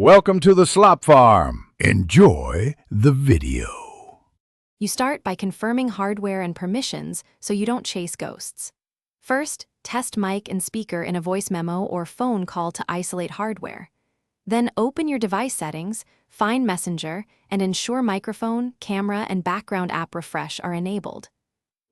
Welcome to the Slop Farm. Enjoy the video. You start by confirming hardware and permissions so you don't chase ghosts. First, test mic and speaker in a voice memo or phone call to isolate hardware. Then open your device settings, find Messenger, and ensure microphone, camera, and background app refresh are enabled.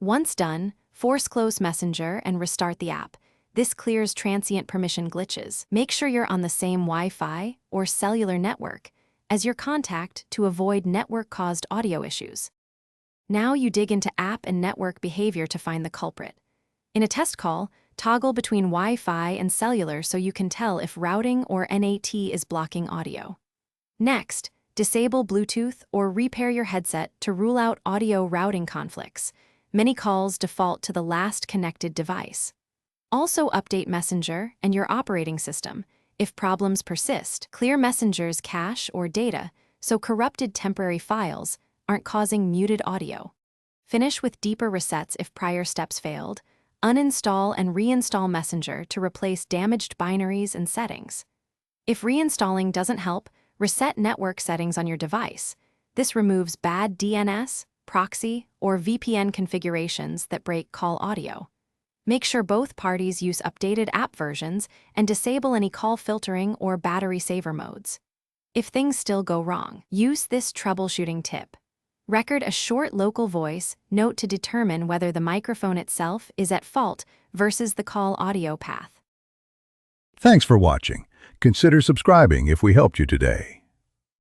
Once done, force close Messenger and restart the app. This clears transient permission glitches. Make sure you're on the same Wi-Fi or cellular network as your contact to avoid network-caused audio issues. Now you dig into app and network behavior to find the culprit. In a test call, toggle between Wi-Fi and cellular so you can tell if routing or NAT is blocking audio. Next, disable Bluetooth or repair your headset to rule out audio routing conflicts. Many calls default to the last connected device. Also update Messenger and your operating system. If problems persist, clear Messenger's cache or data so corrupted temporary files aren't causing muted audio. Finish with deeper resets if prior steps failed. Uninstall and reinstall Messenger to replace damaged binaries and settings. If reinstalling doesn't help, reset network settings on your device. This removes bad DNS, proxy, or VPN configurations that break call audio. Make sure both parties use updated app versions and disable any call filtering or battery saver modes. If things still go wrong, use this troubleshooting tip. Record a short local voice note to determine whether the microphone itself is at fault versus the call audio path. Thanks for watching. Consider subscribing if we helped you today.